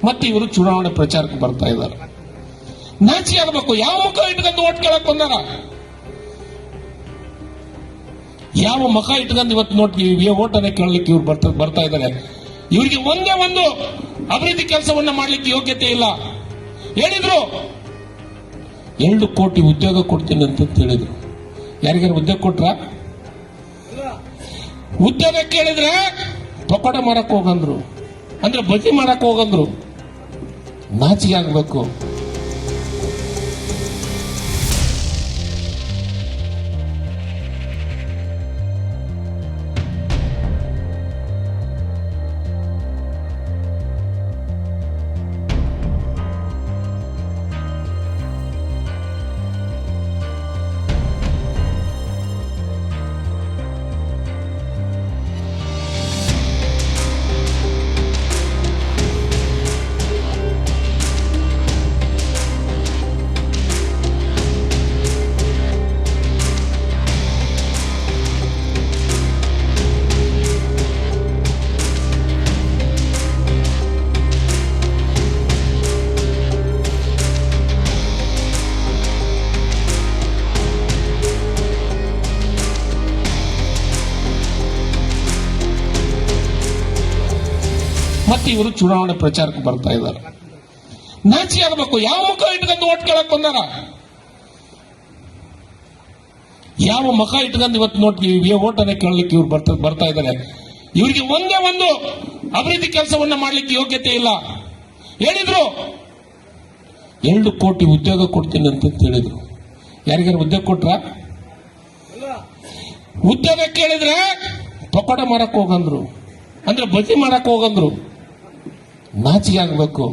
ಮತ್ತೆ ಇವರು ಚುನಾವಣೆ ಪ್ರಚಾರಕ್ಕೆ ಬರ್ತಾ ಇದ್ದಾರೆ. ನಾಚಿ ಆಗಬೇಕು. ಯಾವ ಮುಖ ಇಟ್ಕೊಂಡು ಓಟ್ ಕೇಳಕ್ ಬಂದಾರ? ಯಾವ ಮುಖ ಇಟ್ಕೊಂಡು ಇವತ್ತು ನೋಡಿ ಓಟನ್ನ ಕೇಳಲಿಕ್ಕೆ ಇವ್ರು ಬರ್ತಾ ಇದ್ದಾರೆ. ಇವರಿಗೆ ಒಂದೇ ಒಂದು ಅಭಿವೃದ್ಧಿ ಕೆಲಸವನ್ನ ಮಾಡ್ಲಿಕ್ಕೆ ಯೋಗ್ಯತೆ ಇಲ್ಲ. ಹೇಳಿದ್ರು 2 ಕೋಟಿ ಉದ್ಯೋಗ ಕೊಡ್ತೀನಿ ಅಂತ ಹೇಳಿದ್ರು. ಯಾರಿಗಾರು ಉದ್ಯೋಗ ಕೊಟ್ರ? ಉದ್ಯೋಗ ಕೇಳಿದ್ರೆ ಪಕೋಡ ಮಾರಕ್ ಹೋಗಂದ್ರು, ಅಂದ್ರೆ ಬಜ್ಜಿ ಮಾಡಕ್ ಹೋಗಂದ್ರು. ನಾಚಿಗೆ ಆಗ್ಬೇಕು. ಮತ್ತೆ ಇವರು ಚುನಾವಣೆ ಪ್ರಚಾರಕ್ಕೆ ಬರ್ತಾ ಇದ್ದಾರೆ. ನಾಚಿ ಆಗಬೇಕು. ಯಾವ ಮುಖ ಇಟ್ಕೊಂಡು ಓಟ್ ಕೇಳಕ್ ಬಂದಾರ? ಯಾವ ಮುಖ ಇಟ್ಕೊಂಡು ಇವತ್ತು ನೋಡಿ ಓಟನ್ನ ಕೇಳಲಿಕ್ಕೆ ಇವ್ರು ಬರ್ತಾ ಇದ್ದಾರೆ. ಇವರಿಗೆ ಒಂದೇ ಒಂದು ಅಭಿವೃದ್ಧಿ ಕೆಲಸವನ್ನ ಮಾಡ್ಲಿಕ್ಕೆ ಯೋಗ್ಯತೆ ಇಲ್ಲ. ಹೇಳಿದ್ರು 2 ಕೋಟಿ ಉದ್ಯೋಗ ಕೊಡ್ತೀನಿ ಅಂತ ಹೇಳಿದ್ರು. ಯಾರಿಗಾರು ಉದ್ಯೋಗ ಕೊಟ್ರ? ಉದ್ಯೋಗ ಕೇಳಿದ್ರೆ ಪಕೋಡ ಮಾರಕ್ ಹೋಗಂದ್ರು, ಅಂದ್ರೆ ಬಜ್ಜಿ ಮಾಡಕ್ ಹೋಗಂದ್ರು. ನಾಚಿಗೆ ಆಗ್ಬೇಕು.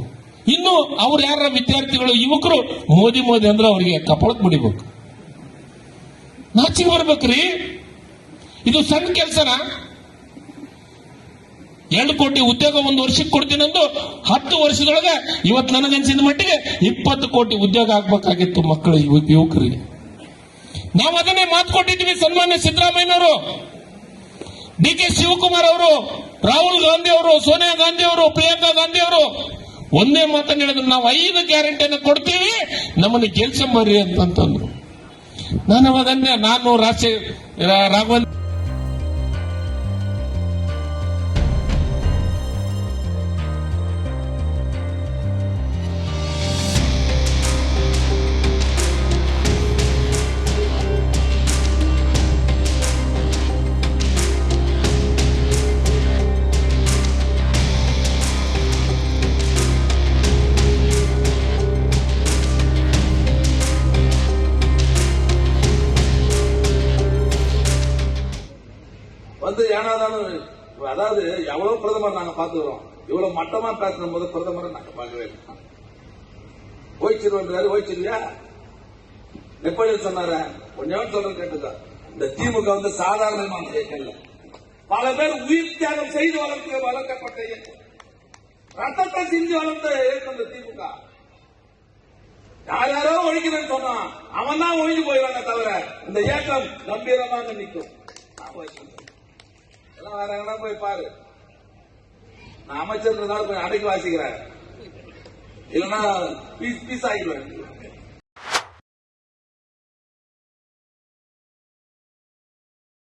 ಇನ್ನು ಅವ್ರು ಯಾರ ವಿದ್ಯಾರ್ಥಿಗಳು ಯುವಕರು ಮೋದಿ ಅಂದ್ರೆ ಅವರಿಗೆ ಕಪಾಳಕ್ಕೆ ಮುಡಿಬೇಕು. ನಾಚಿಗೆ ಬರ್ಬೇಕ್ರಿ. ಇದು ಸಣ್ಣ ಕೆಲಸನ? 2 ಕೋಟಿ ಉದ್ಯೋಗ 1 ವರ್ಷಕ್ಕೆ ಕೊಡ್ತೀನಿ ಅಂದು 10 ವರ್ಷದೊಳಗೆ ಇವತ್ತು ನನಗನ್ಸಿದ ಮಟ್ಟಿಗೆ 20 ಕೋಟಿ ಉದ್ಯೋಗ ಆಗ್ಬೇಕಾಗಿತ್ತು ಮಕ್ಕಳು ಯುವಕರಿಗೆ. ನಾವು ಅದನ್ನೇ ಮಾತು ಕೊಟ್ಟಿದ್ವಿ. ಸನ್ಮಾನ್ಯ ಸಿದ್ದರಾಮಯ್ಯನವರು, ಡಿ.ಕೆ. ಶಿವಕುಮಾರ್ ಅವರು, ರಾಹುಲ್ ಗಾಂಧಿ ಅವರು, ಸೋನಿಯಾ ಗಾಂಧಿ ಅವರು, ಪ್ರಿಯಾಂಕಾ ಗಾಂಧಿ ಅವರು ಒಂದೇ ಮಾತನ್ನು ಹೇಳಿದ್ರು, ನಾವು 5 ಗ್ಯಾರಂಟಿಯನ್ನು ಕೊಡ್ತೀವಿ, ನಮ್ಮನ್ನು ಗೆಲ್ಸಂಬರ್ರಿ ಅಂತಂದ್ರು. ನಾನು ಅವಾಗನ್ನೇ ರಾಘವೇಂದ್ರ அதாவது எவ்வளவு பிரதமர் நாங்க பார்த்துக்கிறோம். இவ்வளவு மட்டமா பேசுற போது பிரதமரை நாங்க பார்க்கவே இல்லை. ஓய்ச்சிருவாரு. ஓய்ச்சிருவியா? எப்படி சொன்னார? கொஞ்சம் சொல்றது கேட்டுதான். இந்த திமுக சாதாரணமான இயக்கம். பல பேர் உயிர் தியாகம் செய்து வளர்க்கப்பட்ட இயக்கம். ரத்தத்தை சிந்தி வளர்ந்த இயக்கம் இந்த திமுக. யாரோ ஒழிக்கிறேன்னு சொன்னான், அவன் தான் ஒழிஞ்சு போயிடுவாங்க தவிர இந்த இயக்கம் கம்பீரமாக நிற்கும். எல்லாம் வேற எங்கன்னா போய் பாரு. நான் அமைச்சர் கொஞ்சம் அடக்கி வாசிக்கிறேன், இல்லைன்னா பீஸ் ஆகிடுவேன்.